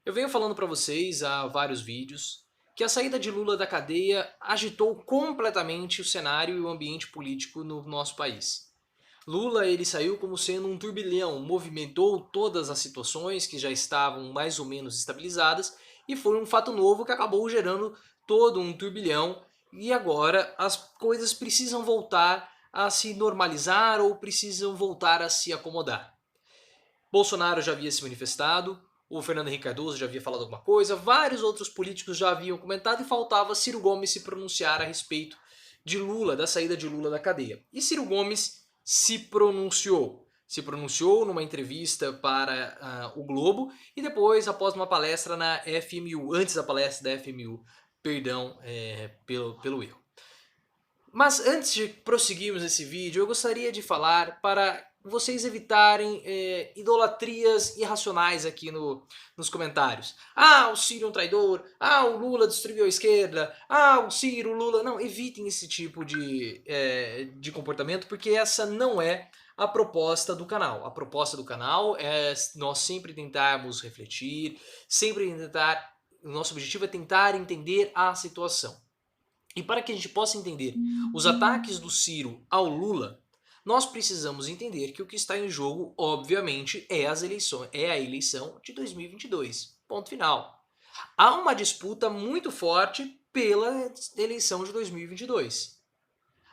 Eu venho falando para vocês há vários vídeos que a saída de Lula da cadeia agitou completamente o cenário e o ambiente político no nosso país. Lula ele saiu como sendo um turbilhão, movimentou todas as situações que já estavam mais ou menos estabilizadas e foi um fato novo que acabou gerando todo um turbilhão e agora as coisas precisam voltar a se normalizar ou precisam voltar a se acomodar. Bolsonaro já havia se manifestado, o Fernando Henrique Cardoso já havia falado alguma coisa, vários outros políticos já haviam comentado e faltava Ciro Gomes se pronunciar a respeito de Lula, da saída de Lula da cadeia. E Ciro Gomes se pronunciou. Se pronunciou numa entrevista para o Globo e depois, após uma palestra na FMU, antes da palestra da FMU, perdão pelo erro. Mas antes de prosseguirmos esse vídeo, eu gostaria de falar para vocês evitarem idolatrias irracionais aqui nos comentários. Ah, o Ciro é um traidor. Ah, o Lula destruiu a esquerda. Ah, o Ciro, o Lula... Não, evitem esse tipo de comportamento, porque essa não é a proposta do canal. A proposta do canal é nós sempre tentarmos refletir, sempre tentar... O nosso objetivo é tentar entender a situação. E para que a gente possa entender os ataques do Ciro ao Lula, nós precisamos entender que o que está em jogo, obviamente, é a eleição de 2022. Ponto final. Há uma disputa muito forte pela eleição de 2022.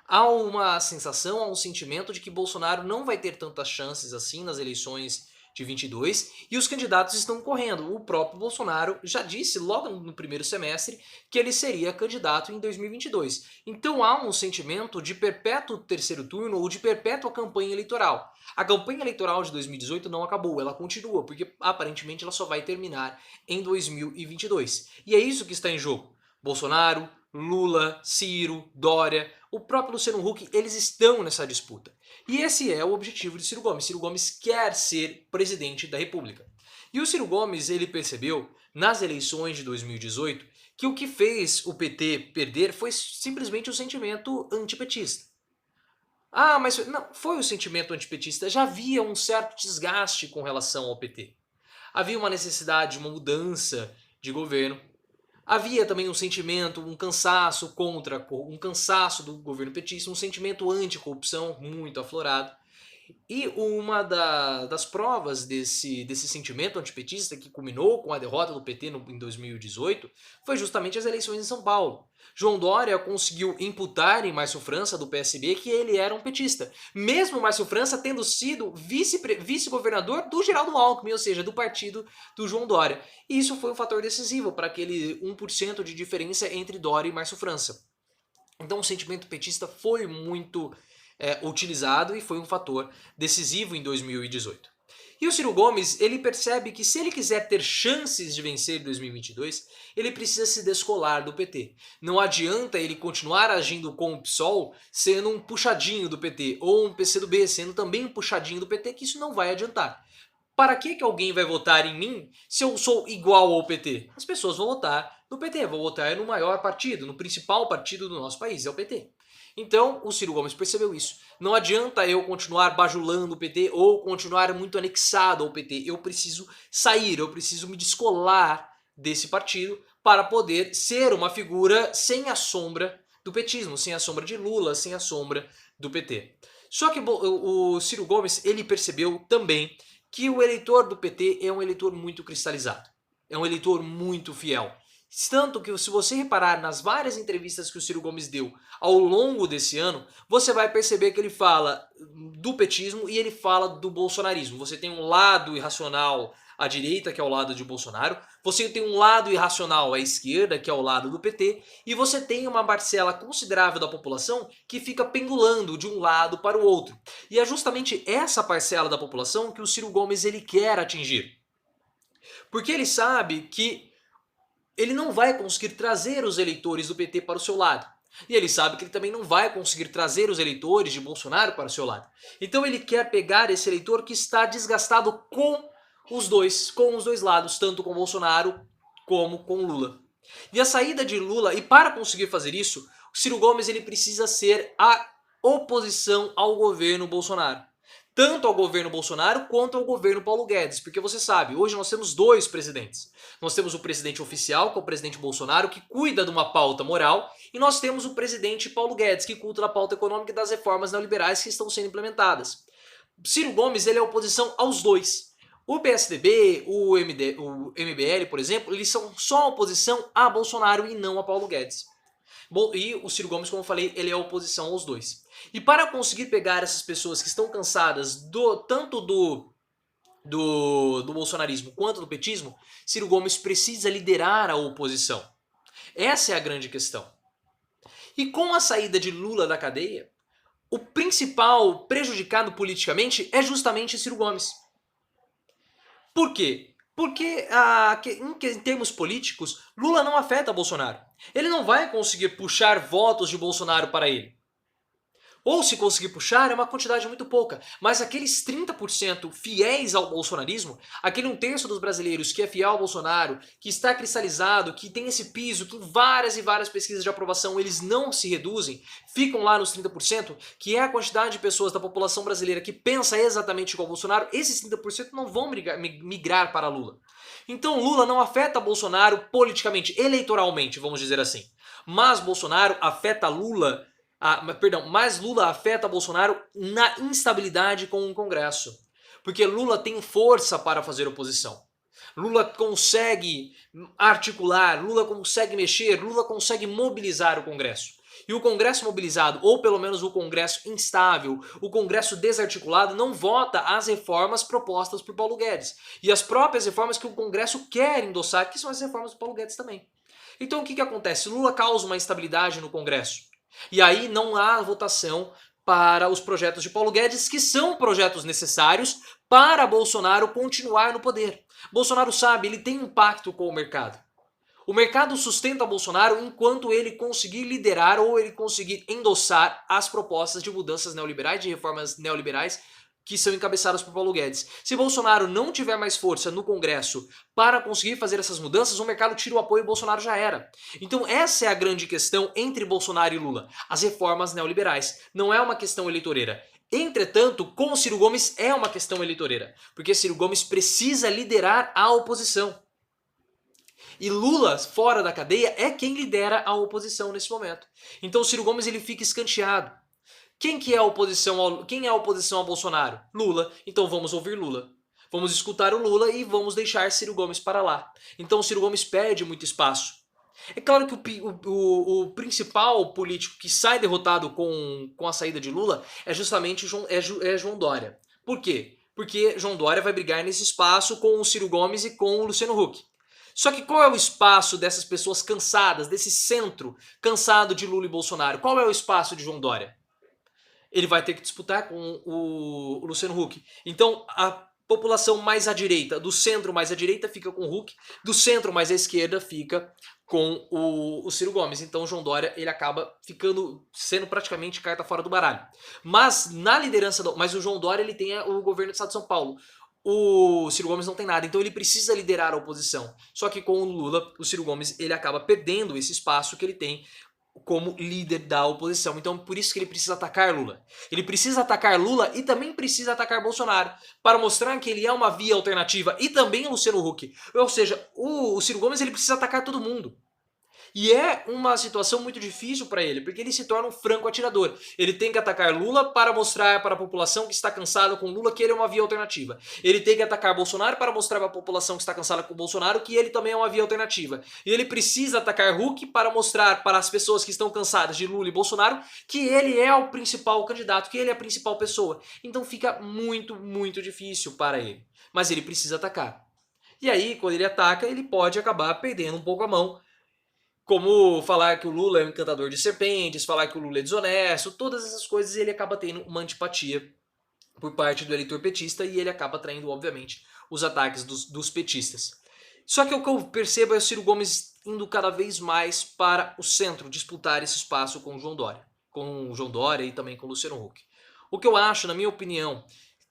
Há uma sensação, há um sentimento de que Bolsonaro não vai ter tantas chances assim nas eleições de 22 e os candidatos estão correndo. O próprio Bolsonaro já disse logo no primeiro semestre que ele seria candidato em 2022. Então há um sentimento de perpétuo terceiro turno ou de perpétua campanha eleitoral. A campanha eleitoral de 2018 não acabou, ela continua, porque aparentemente ela só vai terminar em 2022. E é isso que está em jogo. Bolsonaro, Lula, Ciro, Dória, o próprio Luciano Huck, eles estão nessa disputa. E esse é o objetivo de Ciro Gomes. Ciro Gomes quer ser presidente da República. E o Ciro Gomes, ele percebeu nas eleições de 2018 que o que fez o PT perder foi simplesmente o sentimento antipetista. Ah, mas não, foi o sentimento antipetista. Já havia um certo desgaste com relação ao PT. Havia uma necessidade de uma mudança de governo. Havia também um sentimento, um cansaço um cansaço do governo petista, um sentimento anticorrupção muito aflorado. E uma das provas desse sentimento antipetista que culminou com a derrota do PT em 2018 foi justamente as eleições em São Paulo. João Dória conseguiu imputar em Márcio França, do PSB, que ele era um petista. Mesmo Márcio França tendo sido vice-governador do Geraldo Alckmin, ou seja, do partido do João Dória. E isso foi um fator decisivo para aquele 1% de diferença entre Dória e Márcio França. Então o sentimento petista foi muito utilizado e foi um fator decisivo em 2018. E o Ciro Gomes, ele percebe que se ele quiser ter chances de vencer em 2022, ele precisa se descolar do PT. Não adianta ele continuar agindo com o PSOL sendo um puxadinho do PT, ou um PCdoB sendo também um puxadinho do PT, que isso não vai adiantar. Para que alguém vai votar em mim se eu sou igual ao PT? As pessoas vão votar no PT, vão votar no maior partido, no principal partido do nosso país, é o PT. Então o Ciro Gomes percebeu isso. Não adianta eu continuar bajulando o PT ou continuar muito anexado ao PT. Eu preciso sair, eu preciso me descolar desse partido para poder ser uma figura sem a sombra do petismo, sem a sombra de Lula, sem a sombra do PT. Só que o Ciro Gomes, ele percebeu também que o eleitor do PT é um eleitor muito cristalizado. É um eleitor muito fiel. Tanto que se você reparar nas várias entrevistas que o Ciro Gomes deu ao longo desse ano, você vai perceber que ele fala do petismo e ele fala do bolsonarismo. Você tem um lado irracional à direita, que é o lado de Bolsonaro, você tem um lado irracional à esquerda, que é o lado do PT, e você tem uma parcela considerável da população que fica pendulando de um lado para o outro. E é justamente essa parcela da população que o Ciro Gomes ele quer atingir. Porque ele sabe que ele não vai conseguir trazer os eleitores do PT para o seu lado. E ele sabe que ele também não vai conseguir trazer os eleitores de Bolsonaro para o seu lado. Então ele quer pegar esse eleitor que está desgastado com os dois lados, tanto com Bolsonaro como com Lula. E a saída de Lula, e para conseguir fazer isso, o Ciro Gomes ele precisa ser a oposição ao governo Bolsonaro. tanto ao governo Bolsonaro quanto ao governo Paulo Guedes, porque você sabe, hoje nós temos dois presidentes. Nós temos o presidente oficial, que é o presidente Bolsonaro, que cuida de uma pauta moral, e nós temos o presidente Paulo Guedes, que cuida da pauta econômica e das reformas neoliberais que estão sendo implementadas. Ciro Gomes, ele é oposição aos dois. O PSDB, o MBL, por exemplo, eles são só oposição a Bolsonaro e não a Paulo Guedes. E o Ciro Gomes, como eu falei, ele é oposição aos dois. E para conseguir pegar essas pessoas que estão cansadas tanto do bolsonarismo quanto do petismo, Ciro Gomes precisa liderar a oposição. Essa é a grande questão. E com a saída de Lula da cadeia, o principal prejudicado politicamente é justamente Ciro Gomes. Por quê? Porque em termos políticos, Lula não afeta Bolsonaro. Ele não vai conseguir puxar votos de Bolsonaro para ele. Ou se conseguir puxar, é uma quantidade muito pouca. Mas aqueles 30% fiéis ao bolsonarismo, aquele 1/3 dos brasileiros que é fiel ao Bolsonaro, que está cristalizado, que tem esse piso, que em várias e várias pesquisas de aprovação eles não se reduzem, ficam lá nos 30%, que é a quantidade de pessoas da população brasileira que pensa exatamente igual ao Bolsonaro, esses 30% não vão migrar para Lula. Então Lula não afeta Bolsonaro politicamente, eleitoralmente, vamos dizer assim. Mas Bolsonaro afeta Lula... mas Lula afeta Bolsonaro na instabilidade com o Congresso. Porque Lula tem força para fazer oposição. Lula consegue articular, Lula consegue mexer, Lula consegue mobilizar o Congresso. E o Congresso mobilizado, ou pelo menos o Congresso instável, o Congresso desarticulado, não vota as reformas propostas por Paulo Guedes. E as próprias reformas que o Congresso quer endossar, que são as reformas do Paulo Guedes também. Então o que acontece? Lula causa uma instabilidade no Congresso. E aí não há votação para os projetos de Paulo Guedes, que são projetos necessários para Bolsonaro continuar no poder. Bolsonaro sabe, ele tem um pacto com o mercado. O mercado sustenta Bolsonaro enquanto ele conseguir liderar ou ele conseguir endossar as propostas de mudanças neoliberais, de reformas neoliberais, que são encabeçadas por Paulo Guedes. Se Bolsonaro não tiver mais força no Congresso para conseguir fazer essas mudanças, o mercado tira o apoio e Bolsonaro já era. Então essa é a grande questão entre Bolsonaro e Lula, as reformas neoliberais. Não é uma questão eleitoreira. Entretanto, com Ciro Gomes é uma questão eleitoreira, porque Ciro Gomes precisa liderar a oposição. E Lula, fora da cadeia, é quem lidera a oposição nesse momento. Então Ciro Gomes ele fica escanteado. Quem é a oposição a Bolsonaro? Lula. Então vamos ouvir Lula. Vamos escutar o Lula e vamos deixar Ciro Gomes para lá. Então Ciro Gomes perde muito espaço. É claro que o principal político que sai derrotado com a saída de Lula é justamente João Dória. Por quê? Porque João Dória vai brigar nesse espaço com o Ciro Gomes e com o Luciano Huck. Só que qual é o espaço dessas pessoas cansadas, desse centro cansado de Lula e Bolsonaro? Qual é o espaço de João Dória? Ele vai ter que disputar com o Luciano Huck. Então a população mais à direita, do centro mais à direita fica com o Huck, do centro mais à esquerda fica com o Ciro Gomes. Então o João Dória ele acaba sendo praticamente carta fora do baralho. Mas na liderança, mas o João Dória ele tem o governo do estado de São Paulo. O Ciro Gomes não tem nada, então ele precisa liderar a oposição. Só que com o Lula, o Ciro Gomes ele acaba perdendo esse espaço que ele tem como líder da oposição. Então por isso que ele precisa atacar Lula. Ele precisa atacar Lula e também precisa atacar Bolsonaro, para mostrar que ele é uma via alternativa, e também o Luciano Huck. Ou seja, o Ciro Gomes ele precisa atacar todo mundo. E é uma situação muito difícil para ele, porque ele se torna um franco atirador. Ele tem que atacar Lula para mostrar para a população que está cansada com Lula que ele é uma via alternativa. Ele tem que atacar Bolsonaro para mostrar para a população que está cansada com Bolsonaro que ele também é uma via alternativa. E ele precisa atacar Huck para mostrar para as pessoas que estão cansadas de Lula e Bolsonaro que ele é o principal candidato, que ele é a principal pessoa. Então fica muito, muito difícil para ele. Mas ele precisa atacar. E aí, quando ele ataca, ele pode acabar perdendo um pouco a mão. Como falar que o Lula é um encantador de serpentes, falar que o Lula é desonesto, todas essas coisas ele acaba tendo uma antipatia por parte do eleitor petista e ele acaba atraindo, obviamente, os ataques dos petistas. Só que o que eu percebo é o Ciro Gomes indo cada vez mais para o centro, disputar esse espaço com o João Dória e também com o Luciano Huck. O que eu acho, na minha opinião,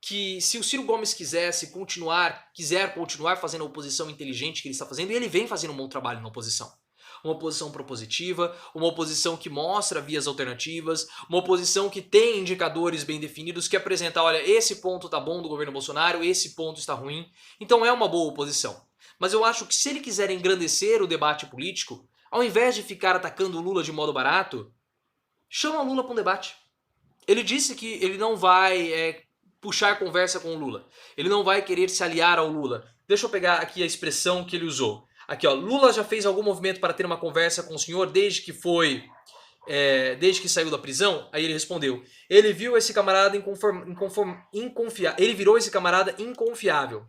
que se o Ciro Gomes quiser continuar fazendo a oposição inteligente que ele está fazendo, e ele vem fazendo um bom trabalho na oposição. uma oposição propositiva, uma oposição que mostra vias alternativas, uma oposição que tem indicadores bem definidos, que apresenta, olha, esse ponto tá bom do governo Bolsonaro, esse ponto está ruim. Então é uma boa oposição. Mas eu acho que se ele quiser engrandecer o debate político, ao invés de ficar atacando o Lula de modo barato, chama o Lula para um debate. Ele disse que ele não vai puxar conversa com o Lula. Ele não vai querer se aliar ao Lula. Deixa eu pegar aqui a expressão que ele usou. Aqui, ó, Lula já fez algum movimento para ter uma conversa com o senhor desde que saiu da prisão? Aí ele respondeu, ele viu esse camarada ele virou esse camarada inconfiável.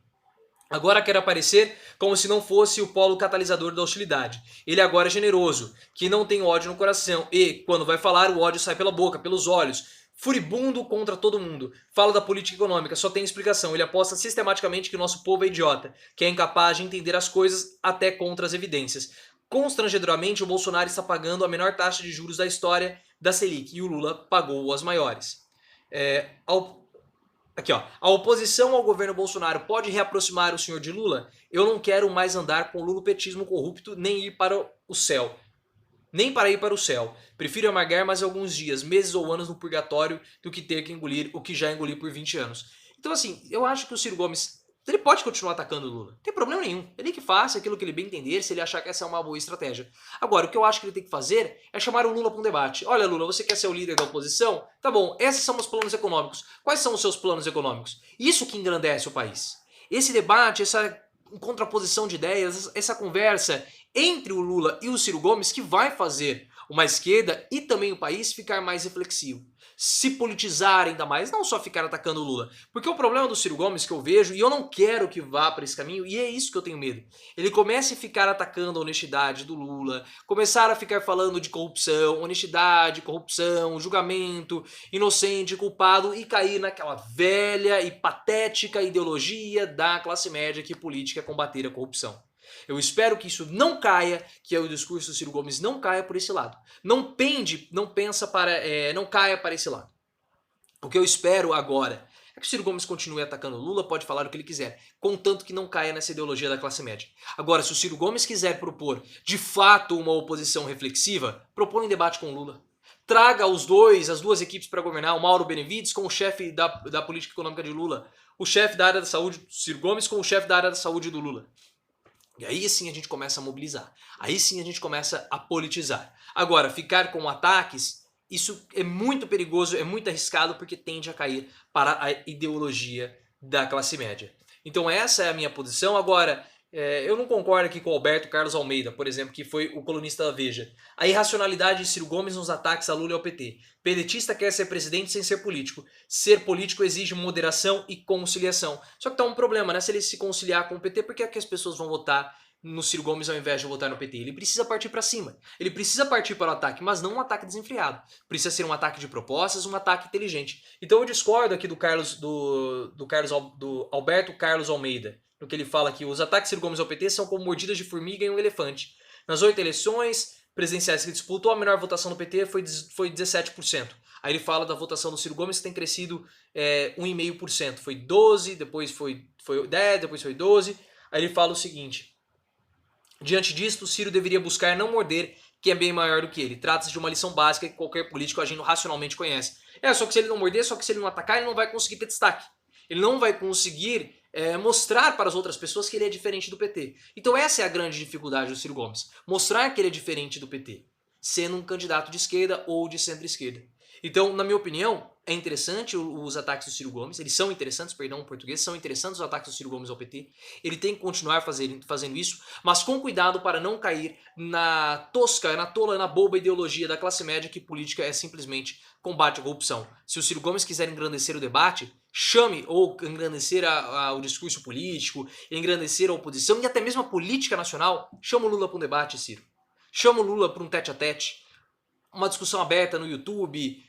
Agora quer aparecer como se não fosse o polo catalisador da hostilidade. Ele agora é generoso, que não tem ódio no coração e, quando vai falar, o ódio sai pela boca, pelos olhos. Furibundo contra todo mundo. Fala da política econômica, só tem explicação. Ele aposta sistematicamente que o nosso povo é idiota, que é incapaz de entender as coisas até contra as evidências. Constrangedoramente, o Bolsonaro está pagando a menor taxa de juros da história da Selic e o Lula pagou as maiores. Aqui, ó. A oposição ao governo Bolsonaro pode reaproximar o senhor de Lula? Eu não quero mais andar com o lulopetismo corrupto nem ir para o céu. Nem para ir para o céu. Prefiro amargar mais alguns dias, meses ou anos no purgatório do que ter que engolir o que já engoli por 20 anos. Então assim, eu acho que o Ciro Gomes, ele pode continuar atacando o Lula. Não tem problema nenhum. Ele que faça aquilo que ele bem entender, se ele achar que essa é uma boa estratégia. Agora, o que eu acho que ele tem que fazer é chamar o Lula para um debate. Olha, Lula, você quer ser o líder da oposição? Tá bom, esses são os planos econômicos. Quais são os seus planos econômicos? Isso que engrandece o país. Esse debate, essa contraposição de ideias, essa conversa entre o Lula e o Ciro Gomes que vai fazer uma esquerda e também o país ficar mais reflexivo. Se politizar ainda mais, não só ficar atacando o Lula. Porque o problema do Ciro Gomes que eu vejo, e eu não quero que vá para esse caminho, e é isso que eu tenho medo. Ele começa a ficar atacando a honestidade do Lula, começar a ficar falando de corrupção, honestidade, corrupção, julgamento, inocente, culpado, e cair naquela velha e patética ideologia da classe média que política é combater a corrupção. Eu espero que isso não caia, que o discurso do Ciro Gomes não caia por esse lado. Não caia para esse lado. O que eu espero agora é que o Ciro Gomes continue atacando o Lula, pode falar o que ele quiser, contanto que não caia nessa ideologia da classe média. Agora, se o Ciro Gomes quiser propor, de fato, uma oposição reflexiva, propõe um debate com o Lula. Traga as duas equipes para governar, o Mauro Benevides com o chefe da política econômica de Lula, o chefe da área da saúde, Ciro Gomes, com o chefe da área da saúde do Lula. E aí sim a gente começa a mobilizar. Aí sim a gente começa a politizar. Agora, ficar com ataques, isso é muito perigoso, é muito arriscado porque tende a cair para a ideologia da classe média. Então essa é a minha posição. Agora, eu não concordo aqui com o Alberto Carlos Almeida, por exemplo, que foi o colunista da Veja. A irracionalidade de Ciro Gomes nos ataques a Lula e ao PT. Pedetista quer ser presidente sem ser político. Ser político exige moderação e conciliação. Só que tá um problema, né? Se ele se conciliar com o PT, por que é que as pessoas vão votar no Ciro Gomes ao invés de votar no PT? Ele precisa partir para cima. Ele precisa partir para o ataque, mas não um ataque desenfreado. Precisa ser um ataque de propostas, um ataque inteligente. Então eu discordo aqui do Alberto Carlos Almeida, no que ele fala que os ataques Ciro Gomes ao PT são como mordidas de formiga em um elefante. Nas 8 eleições presidenciais que disputou, a menor votação do PT foi 17%. Aí ele fala da votação do Ciro Gomes que tem crescido 1,5%. Foi 12%, depois foi 10%, depois foi 12%. Aí ele fala o seguinte: diante disto, o Ciro deveria buscar não morder quem é bem maior do que ele. Trata-se de uma lição básica que qualquer político agindo racionalmente conhece. Só que se ele não morder, só que se ele não atacar, ele não vai conseguir ter destaque. Ele não vai conseguir mostrar para as outras pessoas que ele é diferente do PT. Então essa é a grande dificuldade do Ciro Gomes. Mostrar que ele é diferente do PT, sendo um candidato de esquerda ou de centro-esquerda. Então, na minha opinião, é interessante os ataques do Ciro Gomes, eles são interessantes, perdão, em português, são interessantes os ataques do Ciro Gomes ao PT. Ele tem que continuar fazendo isso, mas com cuidado para não cair na tosca, na tola, na boba ideologia da classe média que política é simplesmente combate à corrupção. Se o Ciro Gomes quiser engrandecer o debate, chame ou engrandecer o discurso político, engrandecer a oposição e até mesmo a política nacional, chama o Lula para um debate, Ciro. Chama o Lula para um tete-a-tete, uma discussão aberta no YouTube,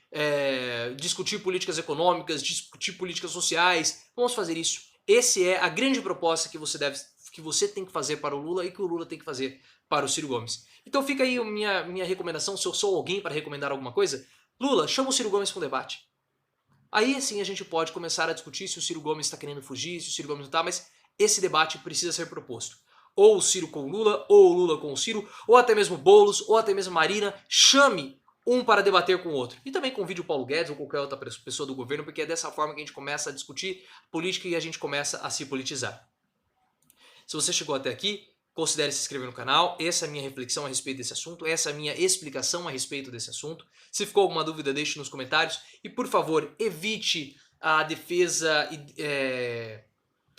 discutir políticas econômicas, discutir políticas sociais. Vamos fazer isso. Essa é a grande proposta que você tem que fazer para o Lula e que o Lula tem que fazer para o Ciro Gomes. Então fica aí a minha recomendação, se eu sou alguém para recomendar alguma coisa, Lula, chama o Ciro Gomes para um debate. Aí sim a gente pode começar a discutir se o Ciro Gomes está querendo fugir, se o Ciro Gomes não está, mas esse debate precisa ser proposto. ou o Ciro com o Lula, ou o Lula com o Ciro, ou até mesmo Boulos, ou até mesmo Marina, chame um para debater com o outro. E também convide o Paulo Guedes ou qualquer outra pessoa do governo, porque é dessa forma que a gente começa a discutir política e a gente começa a se politizar. Se você chegou até aqui, considere se inscrever no canal. Essa é a minha reflexão a respeito desse assunto, essa é a minha explicação a respeito desse assunto. Se ficou alguma dúvida, deixe nos comentários. E, por favor, evite a defesa...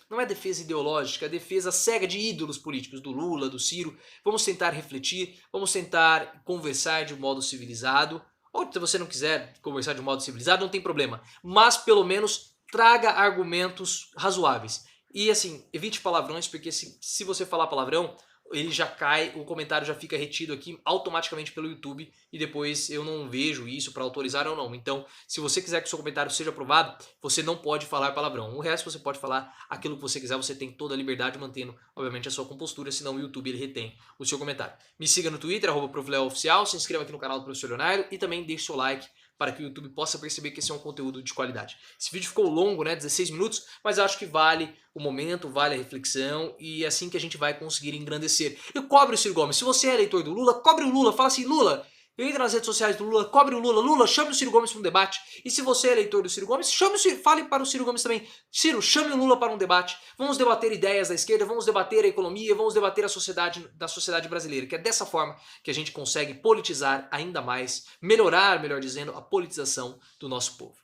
não é defesa ideológica, é defesa cega de ídolos políticos, do Lula, do Ciro. Vamos tentar refletir, vamos tentar conversar de um modo civilizado. Ou se você não quiser conversar de um modo civilizado, não tem problema. Mas pelo menos traga argumentos razoáveis. E assim, evite palavrões, porque se você falar palavrão, ele já cai, o comentário já fica retido aqui automaticamente pelo YouTube e depois eu não vejo isso para autorizar ou não. Então, se você quiser que o seu comentário seja aprovado, você não pode falar palavrão. O resto você pode falar aquilo que você quiser, você tem toda a liberdade mantendo, obviamente, a sua compostura, senão o YouTube ele retém o seu comentário. Me siga no Twitter, @ProfLeoOficial, se inscreva aqui no canal do Professor Leonardo e também deixe seu like para que o YouTube possa perceber que esse é um conteúdo de qualidade. Esse vídeo ficou longo, né, 16 minutos, mas acho que vale o momento, vale a reflexão e é assim que a gente vai conseguir engrandecer. E cobre o Ciro Gomes. Se você é eleitor do Lula, cobre o Lula. Fala assim, Lula, entra nas redes sociais do Lula, cobre o Lula. Lula, chame o Ciro Gomes para um debate. E se você é eleitor do Ciro Gomes, chame o Ciro, fale para o Ciro Gomes também. Ciro, chame o Lula para um debate. Vamos debater ideias da esquerda, vamos debater a economia, vamos debater a sociedade brasileira. Que é dessa forma que a gente consegue politizar ainda mais, melhorar, melhor dizendo, a politização do nosso povo.